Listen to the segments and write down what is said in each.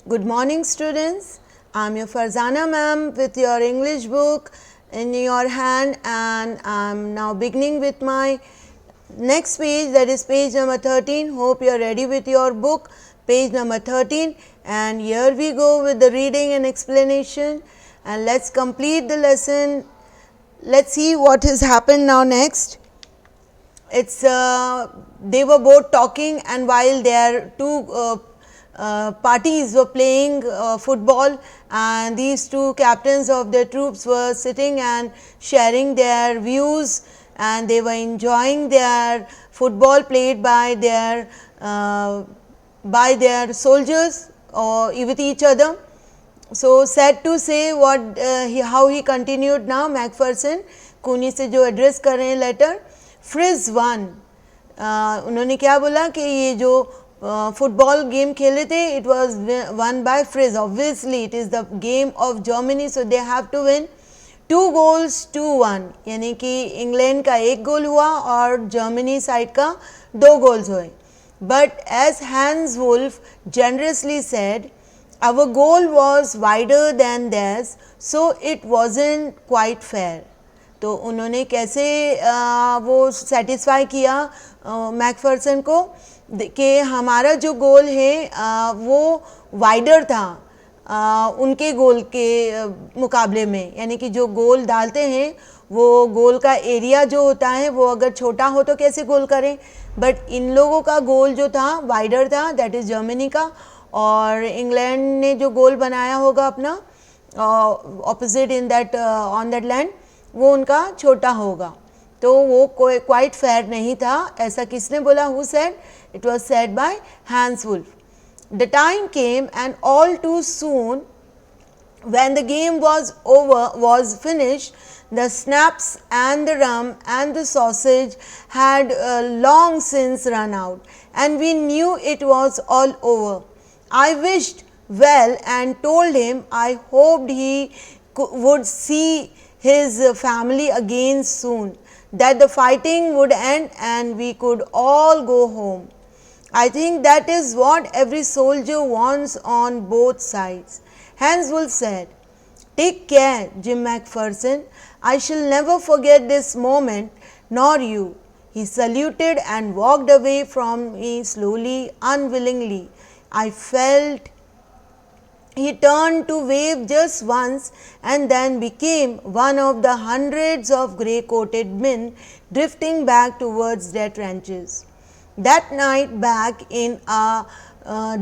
Good morning, students. I'm your Farzana ma'am with your English book in your hand, and I'm now beginning with my next page, that is page number 13. Hope you are ready with your book, page number 13, and here we go with the reading and explanation, and let's complete the lesson. Let's see what has happened now next. It's they were both talking, and while their two parties were playing football, and these two captains of the troops were sitting and sharing their views, and they were enjoying their football played by their soldiers or with each other. So sad to say what how he continued now. Macpherson कूनी से जो address कर रहे हैं letter, fridge one, उन्होंने क्या बोला कि ये जो फुटबॉल गेम खेले थे, it was won by Fritz. Obviously it is the game of Germany, so they have to win 2-1, यानी कि इंग्लैंड का 1 गोल हुआ और जर्मनी साइड का 2 गोल्स हुए. But as Hans Wolf generously said, our goal was wider than theirs, so it wasn't quite fair. तो उन्होंने कैसे वो सेटिस्फाई किया मैकफर्सन को कि हमारा जो गोल है वो वाइडर था उनके गोल के मुकाबले में, यानी कि जो गोल डालते हैं वो गोल का एरिया जो होता है वो अगर छोटा हो तो कैसे गोल करें, बट इन लोगों का गोल जो था वाइडर था, दैट इज़ जर्मनी का, और इंग्लैंड ने जो गोल बनाया होगा अपना opposite in that on that land, वो उनका छोटा होगा. तो वो कोई क्वाइट फेयर नहीं था. ऐसा किसने बोला? Who said? It was said by Hans Wolf. The time came and all too soon when the game was finished, the snaps and the rum and the sausage had long since run out, and we knew it was all over. I wished well and told him I hoped he would see his family again soon, that the fighting would end and we could all go home. I think that is what every soldier wants on both sides. Hans Wolf said. Take care, Jim Macpherson. I shall never forget this moment, nor you. He saluted and walked away from me slowly, unwillingly. I felt he turned to wave just once and then became one of the hundreds of grey-coated men drifting back towards their trenches. That night back in our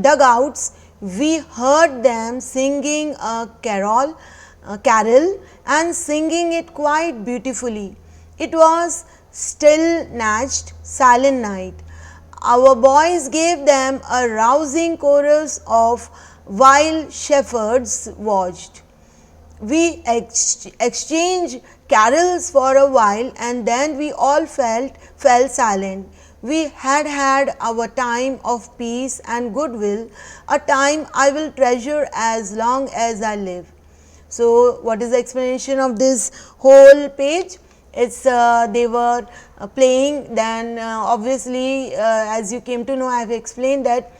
dugouts, we heard them singing a carol and singing it quite beautifully. It was still natched, silent night. Our boys gave them a rousing chorus of while shepherds watched. We exchanged carols for a while and then we all fell silent. We had had our time of peace and goodwill, a time I will treasure as long as I live. So what is the explanation of this whole page? It's they were playing, then obviously as you came to know, I have explained that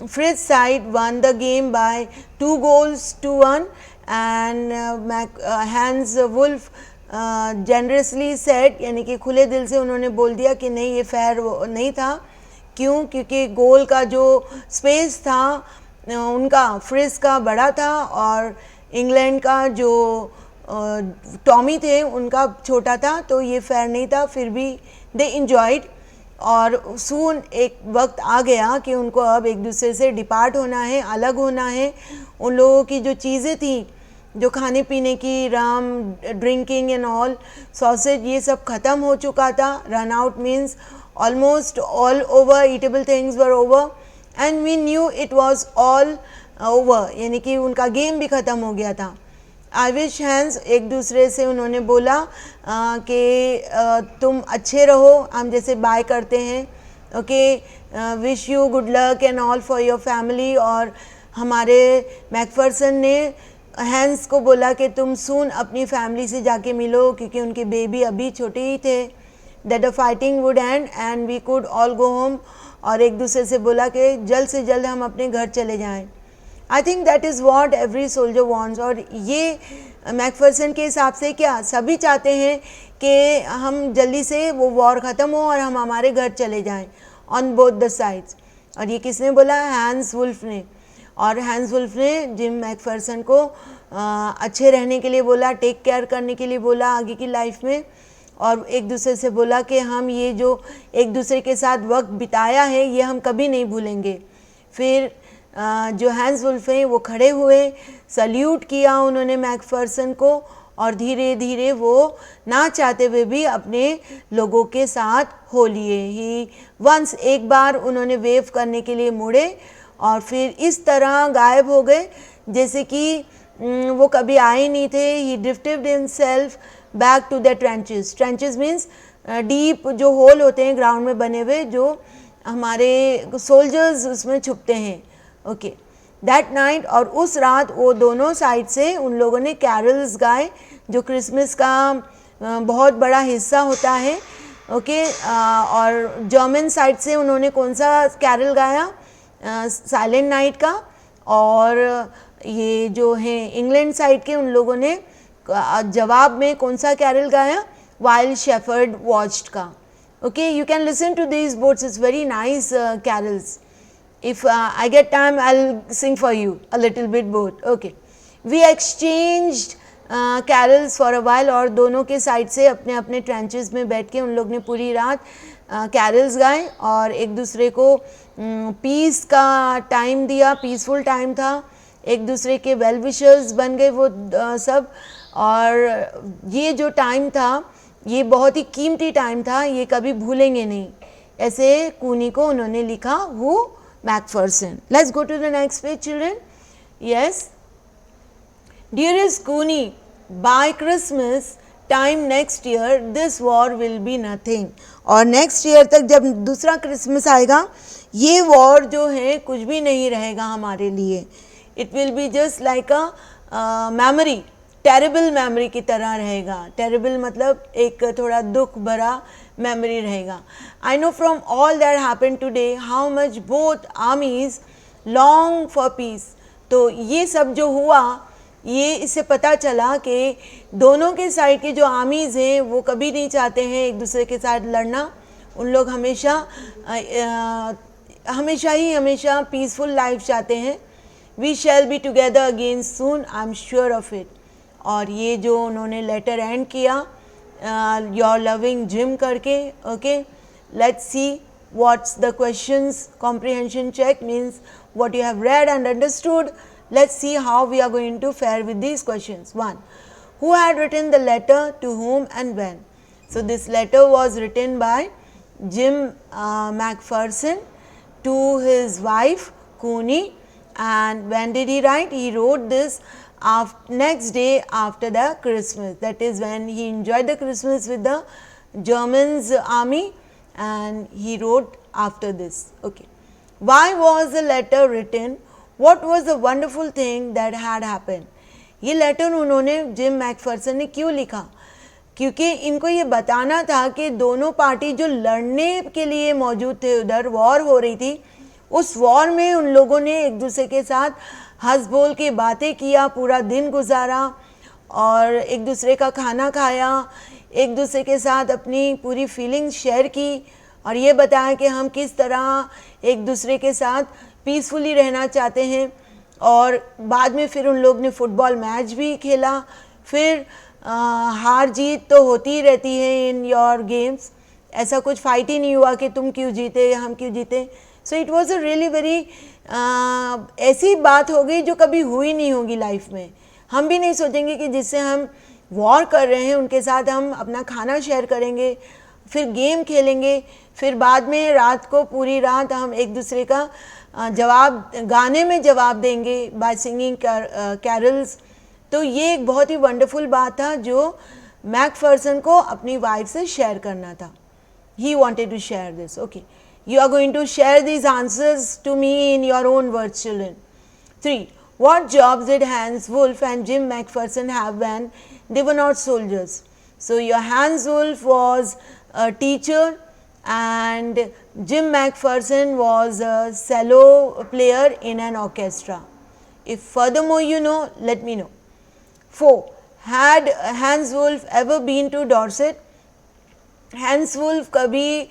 Fritz side won the game by 2-1, and Hans Wolf generously said, यानी कि खुले दिल से उन्होंने बोल दिया कि नहीं ये फेयर नहीं था. क्यों? क्योंकि गोल का जो स्पेस था उनका फ्रिज का बड़ा था और इंग्लैंड का जो टॉमी थे उनका छोटा था, तो ये फेयर नहीं था. फिर भी दे इंजॉयड, और सून एक वक्त आ गया कि उनको अब एक दूसरे से डिपार्ट होना है, अलग होना है. उन लोगों की जो चीज़ें थी, जो खाने पीने की, rum, drinking and all, sausage, ये सब ख़त्म हो चुका था. Run out means almost all over, eatable things were over, and we knew it was all over, यानी कि उनका गेम भी ख़त्म हो गया था. आई विश हैंड्स, एक दूसरे से उन्होंने बोला कि तुम अच्छे रहो, हम जैसे बाय करते हैं, okay, wish you good luck and all for your family. और हमारे मैकफर्सन ने हैंस को बोला कि तुम सून अपनी फैमिली से जाके मिलो, क्योंकि उनके बेबी अभी छोटे ही थे. That the fighting would end and we could all go home, और एक दूसरे से बोला कि जल्द से जल्द हम अपने घर चले जाएं. I think that is what every soldier wants. और ये मैकफर्सन के हिसाब से क्या सभी चाहते हैं कि हम जल्दी से वो वॉर ख़त्म हो और हम हमारे घर चले जाएं ऑन बोथ द साइड्स। और ये किसने बोला? हैंस वुल्फ ने। और हैंस वुल्फ ने जिम मैकफर्सन को अच्छे रहने के लिए बोला, टेक केयर करने के लिए बोला आगे की लाइफ में, और एक दूसरे से बोला कि हम ये जो एक दूसरे के साथ वक्त बिताया है ये हम कभी नहीं भूलेंगे। फिर जो हैंस वुल्फ हैं वो खड़े हुए, सल्यूट किया उन्होंने मैकफर्सन को, और धीरे धीरे वो ना चाहते हुए भी अपने लोगों के साथ हो लिए। ही वंस एक बार उन्होंने वेव करने के लिए मुड़े और फिर इस तरह गायब हो गए जैसे कि वो कभी आए नहीं थे। He drifted himself back to the trenches. Trenches means deep जो होल होते हैं ग्राउंड में बने हुए, जो हमारे सोल्जर्स उसमें छुपते हैं। ओके, दैट नाइट, और उस रात वो दोनों साइड से उन लोगों ने कैरल्स गाए जो क्रिसमस का बहुत बड़ा हिस्सा होता है। ओके, और जर्मन साइड से उन्होंने कौन सा कैरल गाया? साइलेंट नाइट का। और ये जो है इंग्लैंड साइड के उन लोगों ने जवाब में कौन सा कैरल गाया? वाइल्ड शेफर्ड वॉच्ड का। Okay, you can listen to these boats, it's very nice carols. If I get time, I'll sing for you a little bit both. Okay, we exchanged carols for a while, और दोनों के side से अपने अपने trenches में बैठ के उन लोग ने पूरी रात कैरल्स गाए और एक दूसरे को पीस का टाइम दिया, पीसफुल टाइम था, एक दूसरे के वेल विशर्स बन गए वो सब। और ये जो टाइम था ये बहुत ही कीमती टाइम था, ये कभी भूलेंगे नहीं। ऐसे कूनी को उन्होंने लिखा, वो Macpherson. Let's go to the next page, children. Yes. Dearest Cooney, by Christmas time next year, this war will be nothing. और next year तक जब दूसरा क्रिसमस आएगा, ये वॉर जो है कुछ भी नहीं रहेगा हमारे लिए। It will be just like a memory, terrible memory की तरह रहेगा। टेरेबल मतलब एक थोड़ा दुख भरा मेमोरी रहेगा। I know from all that happen today how much both आर्मीज long for piece. तो ये सब जो हुआ, ये इससे पता चला कि दोनों के साइड के जो आर्मीज़ हैं वो कभी नहीं चाहते हैं एक दूसरे के साथ लड़ना। उन लोग हमेशा पीसफुल लाइफ चाहते हैं। We shall be together again soon, I am sure of it. और ये जो उन्होंने लेटर एंड किया योर लविंग जिम करके। Okay, let's see what's the questions. Comprehension check means what you have read and understood. Let's see how we are going to fare with these questions. 1. Who had written the letter, to whom and when? So this letter was written by Jim Macpherson to his wife Cooney. And when did he write? He wrote this next day after the Christmas. That is when he enjoyed the Christmas with the Germans army, and he wrote after this. Okay, why was the letter written? What was the wonderful thing that had happened? ये letter उन्होंने gym Macpherson ने क्यों लिखा? क्योंकि इनको ये बताना था कि दोनों पार्टी जो लड़ने के लिए मौजूद थे, उधर वॉर हो रही थी, उस वॉर में उन लोगों ने एक दूसरे के साथ हंस बोल के बातें किया, पूरा दिन गुजारा और एक दूसरे का खाना खाया, एक दूसरे के साथ अपनी पूरी फीलिंग्स शेयर की और ये बताया कि हम किस तरह एक दूसरे के साथ पीसफुली रहना चाहते हैं। और बाद में फिर उन लोग ने फुटबॉल मैच भी खेला। फिर हार जीत तो होती ही रहती है इन योर गेम्स, ऐसा कुछ फाइट ही नहीं हुआ कि तुम क्यों जीते हम क्यों जीते। So it was a really very ऐसी बात हो गई जो कभी हुई नहीं होगी लाइफ में। हम भी नहीं सोचेंगे कि जिससे हम वॉर कर रहे हैं उनके साथ हम अपना खाना शेयर करेंगे, फिर गेम खेलेंगे, फिर बाद में रात को पूरी रात हम एक दूसरे का जवाब गाने में जवाब देंगे बाय सिंगिंग कैरल्स। तो ये एक बहुत ही वंडरफुल बात था जो मैकफर्सन को अपनी वाइफ से शेयर करना था। He wanted to share this. Okay, you are going to share these answers to me in your own words, children. 3. What jobs did Hans Wolf and Jim Macpherson have when they were not soldiers? So your Hans Wolf was a teacher and Jim Macpherson was a cello player in an orchestra. If furthermore you know, let me know. 4. Had Hans Wolf ever been to Dorset? Hans Wolf कभी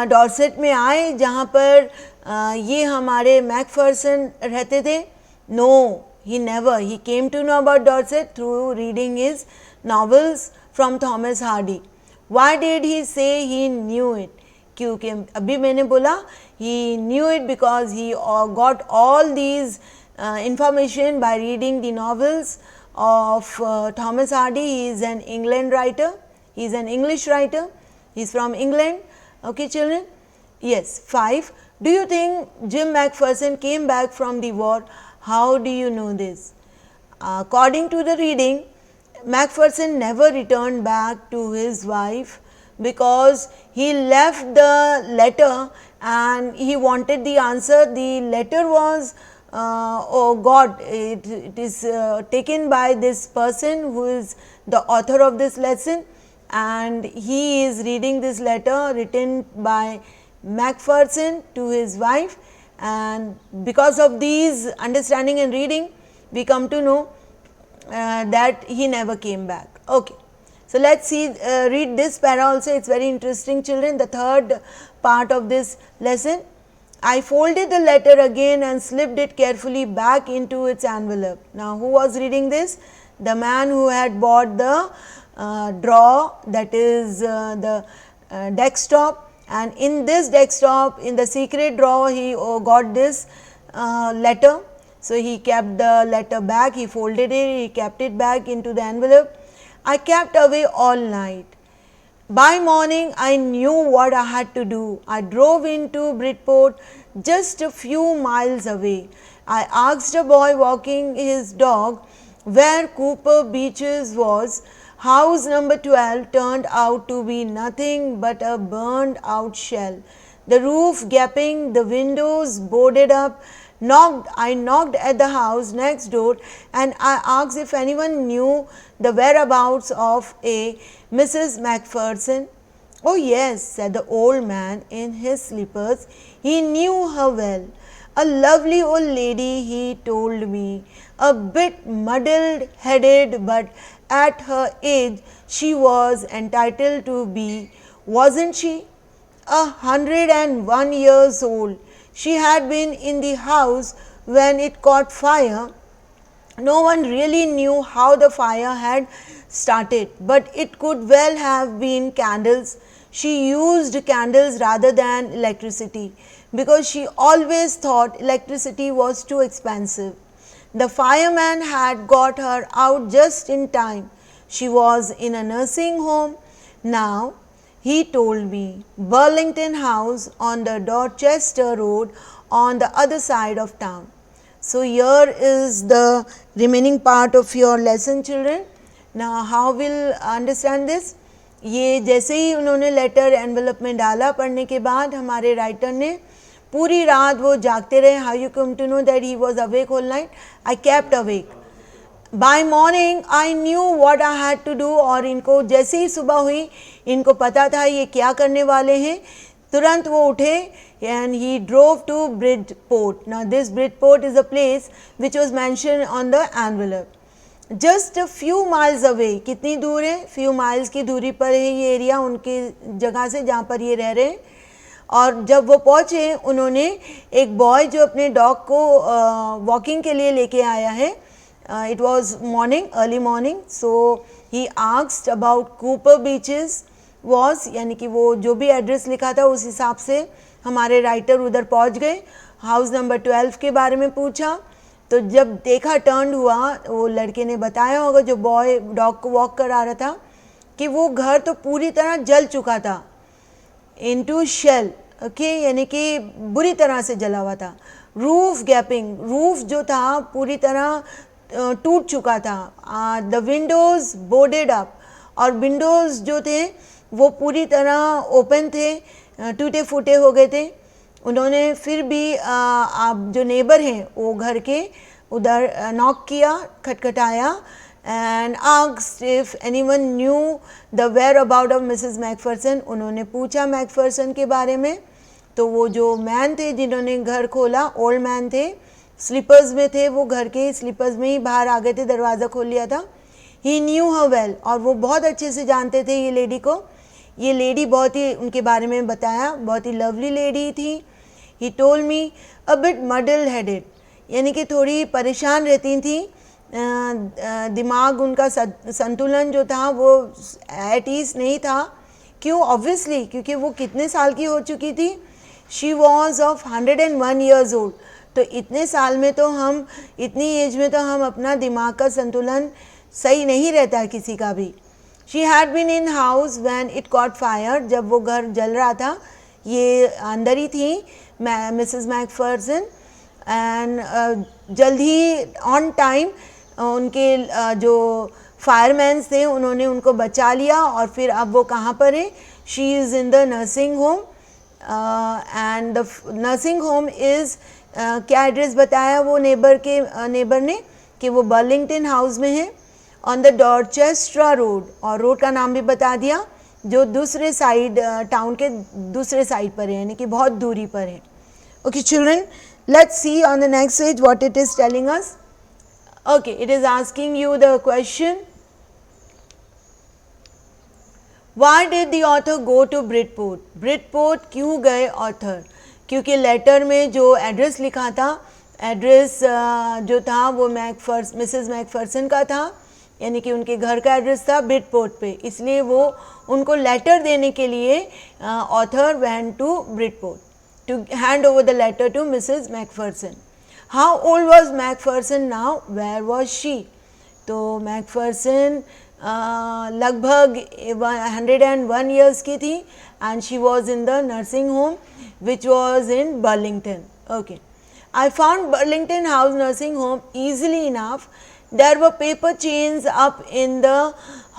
Dorset में आए जहाँ पर ये हमारे McPherson रहते थे? No, he never. He came to know about Dorset through reading his novels from Thomas Hardy. Why did he say he knew it? क्योंकि अभी मैंने बोला he knew it because he got all these information by reading the novels of Thomas Hardy. He is an England writer. He is an English writer. He is from England. Okay, children? Yes. 5. Do you think Jim McPherson came back from the war? How do you know this? According to the reading, McPherson never returned back to his wife because he left the letter and he wanted the answer. The letter was oh God, it is taken by this person who is the author of this lesson, and he is reading this letter written by McPherson to his wife, and because of these understanding and reading we come to know that he never came back. Okay. So, let us see read this para also, it is very interesting children, the third part of this lesson. I folded the letter again and slipped it carefully back into its envelope. Now, who was reading this? The man who had bought the drawer, that is the desktop, and in this desktop, in the secret drawer, he got this letter. So, he kept the letter back, he folded it, he kept it back into the envelope. I kept away all night. By morning, I knew what I had to do. I drove into Bridport, just a few miles away. I asked a boy walking his dog where Cooper Beeches was. House number 12 turned out to be nothing but a burned out shell. The roof gaping, the windows boarded up. I knocked at the house next door and I asked if anyone knew the whereabouts of a Mrs. McPherson. Oh yes, said the old man in his slippers. He knew her well. A lovely old lady, he told me, a bit muddled headed, but at her age she was entitled to be, wasn't she? 101 years old. She had been in the house when it caught fire. No one really knew how the fire had started, but it could well have been candles. She used candles rather than electricity because she always thought electricity was too expensive. The fireman had got her out just in time. She was in a nursing home now. He told me, Burlington House on the Dorchester Road on the other side of town. So, here is the remaining part of your lesson children. Now, how will understand this? ये जैसे ही उन्होंने letter envelope में डाला पढ़ने के बाद हमारे writer ने पूरी रात वो जागते रहे. How you come to know that he was awake whole night? I kept awake. By morning I knew what I had to do. और इनको जैसे ही सुबह हुई इनको पता था ये क्या करने वाले हैं. तुरंत वो उठे and he drove to Bridport. Now this Bridport is a place which was mentioned on the envelope. Just a few miles away. कितनी दूर है? few miles की दूरी पर है ये एरिया उनके जगह से जहाँ पर ये रह रहे हैं. और जब वो पहुँचे उन्होंने एक बॉय जो अपने डॉग को वॉकिंग के लिए लेके आया है. It was morning, early morning. So he asked about Cooper Beeches was, यानी कि वो जो भी एड्रेस लिखा था उस हिसाब से हमारे राइटर उधर पहुंच गए. हाउस नंबर 12 के बारे में पूछा तो जब देखा टर्न हुआ वो लड़के ने बताया होगा जो बॉय डॉग को वॉक करा रहा था कि वो घर तो पूरी तरह जल चुका था. Into shell. ओके, यानी कि बुरी तरह से जला हुआ था. रूफ गैपिंग, रूफ जो था पूरी तरह टूट चुका था. द विंडोज़ बोर्डेड अप, और विंडोज़ जो थे वो पूरी तरह ओपन थे, टूटे फूटे हो गए थे. उन्होंने फिर भी आप जो नेबर हैं वो घर के उधर नॉक किया, खटखटाया and asked if anyone knew the whereabouts of Mrs Macpherson. उन्होंने पूछा मैकफरसन के बारे में. तो वो जो मैन थे जिन्होंने घर खोला, ओल्ड मैन थे, स्लीपर्स में थे, वो घर के स्लीपर्स में ही बाहर आ गए थे, दरवाज़ा खोल लिया था। ही न्यू हर वेल, और वो बहुत अच्छे से जानते थे ये लेडी को। ये लेडी बहुत ही उनके बारे में बताया, बहुत ही लवली लेडी थी। He told me a bit muddle headed, यानी कि थोड़ी परेशान रहती थी, दिमाग उनका संतुलन जो था वो एट ईज नहीं था। क्यों? ऑब्वियसली क्योंकि वो कितने साल की हो चुकी थी, she was of 101 years old. तो इतने साल में तो हम, इतनी एज में तो हम अपना दिमाग का संतुलन सही नहीं रहता है किसी का भी। She had been in house when it caught fire, जब वो घर जल रहा था, ये अंदर ही थी मिसेस मैकफर्सन। एंड जल्द ही ऑन टाइम उनके जो फायरमैन्स थे उन्होंने उनको बचा लिया, और फिर अब वो कहाँ पर है? She is in the nursing home. And the nursing home is, क्या एड्रेस बताया वो नेबर ने कि वो बर्लिंगटन हाउस में है, ऑन द डॉर्चेस्टर रोड, और रोड का नाम भी बता दिया, जो दूसरे साइड, टाउन के दूसरे साइड पर है, यानी कि बहुत दूरी पर है। Okay children, let's see on the next page what it is telling us. Okay, it is asking you the question, why did the author go to Bridport? Bridport क्यों गए ऑथर? क्योंकि लेटर में जो एड्रेस लिखा था, address जो था वो मिसेस मैकफर्सन का था, यानी कि उनके घर का एड्रेस था ब्रिडपोर्ट पे, इसलिए वो उनको लेटर देने के लिए author went to Bridport to hand over the letter to Mrs Macpherson. How old was Macpherson now? Where was she? तो मैकफर्सन लगभग 101 years की थी, and she was in the nursing home which was in Burlington. Okay, I found Burlington House nursing home easily enough. There were paper chains up in the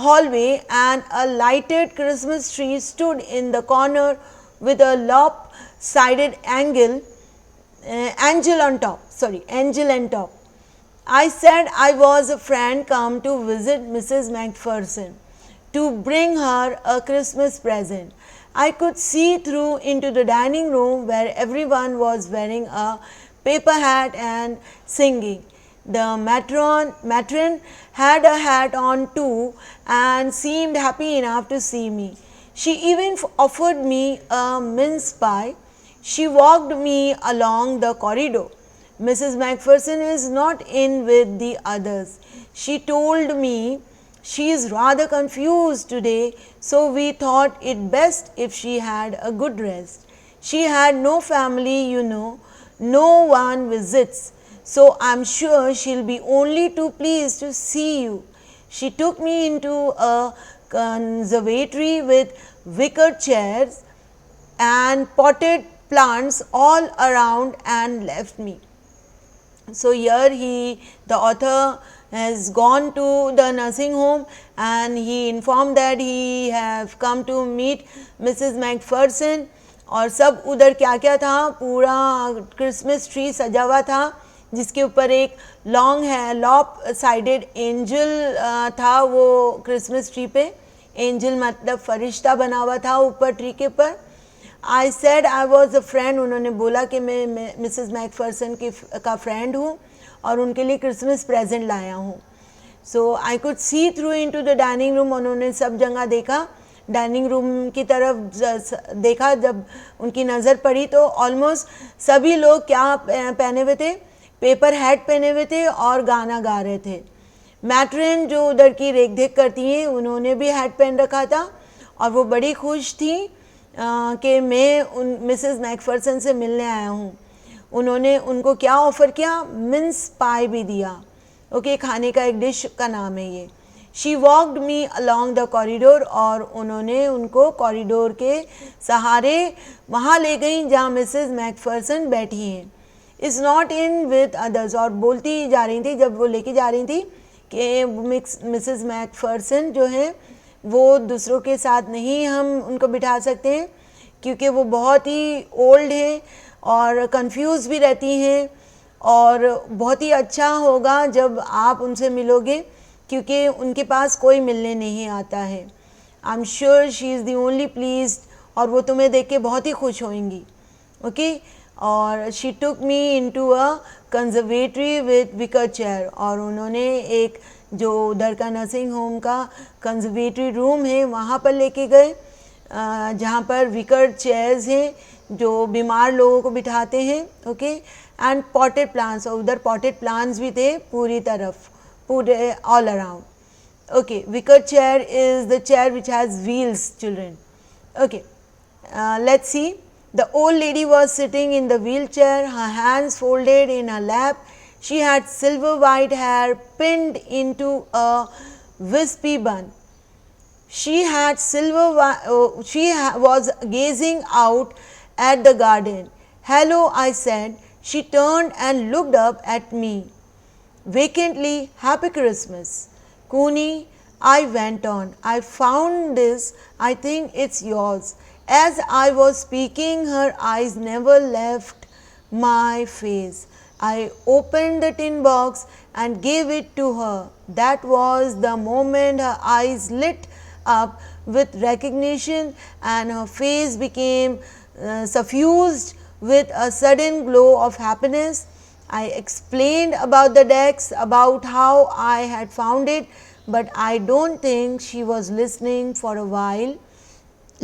hallway, and a lighted Christmas tree stood in the corner with a lopsided angel on top. I said I was a friend come to visit Mrs. Macpherson to bring her a Christmas present. I could see through into the dining room where everyone was wearing a paper hat and singing. The matron had a hat on too and seemed happy enough to see me. She even offered me a mince pie. She walked me along the corridor. Mrs. Macpherson is not in with the others. She told me she is rather confused today, so we thought it best if she had a good rest. She had no family, you know, no one visits, so I'm sure she'll be only too pleased to see you. She took me into a conservatory with wicker chairs and potted plants all around and left me. So here the author has gone to the nursing home and he informed that he have come to meet Mrs. Macpherson. और सब उधर क्या क्या था, पूरा Christmas tree सजा हुआ था जिसके ऊपर एक लॉप साइडेड एंजल था। वो क्रिसमस ट्री पे एंजल मतलब फरिश्ता बना हुआ था ऊपर ट्री के ऊपर। I said I was a friend, उन्होंने बोला कि मैं मिसेस मैकफर्सन का फ्रेंड हूँ और उनके लिए क्रिसमस प्रेजेंट लाया हूँ। So I could see through into the dining room, उन्होंने सब जगह देखा, डाइनिंग रूम की तरफ देखा। जब उनकी नज़र पड़ी तो ऑलमोस्ट सभी लोग क्या पहने हुए थे, पेपर हैट पहने हुए थे और गाना गा रहे थे। मैट्रन जो उधर की रेख देख करती हैं उन्होंने भी हैट पहन रखा था और वो बड़ी खुश थी कि मैं मिसेस मैकफर्सन से मिलने आया हूँ। उन्होंने उनको क्या ऑफ़र किया, मिन्स पाई भी दिया। ओके, खाने का एक डिश का नाम है ये। She walked me along the corridor, और उन्होंने उनको कॉरिडोर के सहारे वहाँ ले गई जहाँ मिसेस मैकफर्सन बैठी हैं। Is not in with others, और बोलती जा रही थी जब वो लेके जा रही थी कि मिसेस मैकफर्सन जो है वो दूसरों के साथ नहीं हम उनको बिठा सकते हैं क्योंकि वो बहुत ही ओल्ड हैं और कंफ्यूज भी रहती हैं, और बहुत ही अच्छा होगा जब आप उनसे मिलोगे क्योंकि उनके पास कोई मिलने नहीं आता है। आई am sure she is the only pleased, और वो तुम्हें देख के बहुत ही खुश होंगी। ओके, और she took me into a conservatory with wicker chair, और उन्होंने एक जो उधर का नर्सिंग होम का कंजर्वेटरी रूम है वहाँ पर लेके गए, जहाँ पर विकर चेयर्स हैं जो बीमार लोगों को बिठाते हैं, ओके, एंड पॉटेड प्लांट्स, और उधर पॉटेड प्लांट्स भी थे पूरी तरफ, पूरे all around. Okay, wicker chair is the chair which has wheels, children. Okay, let's see. The old lady was sitting in the wheelchair, her hands folded in her lap. She had silver white hair pinned into a wispy bun. She had was gazing out at the garden. "Hello," I said. She turned and looked up at me vacantly. "Happy Christmas, Cooney," I went on. "I found this. I think it's yours." As I was speaking, her eyes never left my face. I opened the tin box and gave it to her. That was the moment her eyes lit up with recognition and her face became suffused with a sudden glow of happiness. I explained about the decks, about how I had found it, but I don't think she was listening for a while.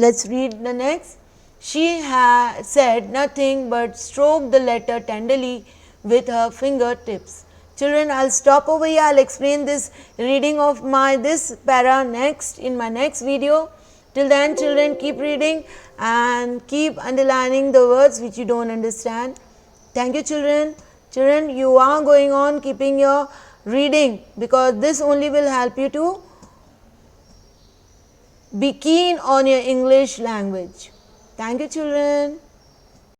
Let's read the next. She had said nothing but stroked the letter tenderly with her fingertips. Children, I'll stop over here. I'll explain this reading of this para next in my next video. Till then, children, keep reading and keep underlining the words which you don't understand. Thank you, children. Children, you are going on keeping your reading, because this only will help you to be keen on your English language. Thank you, children.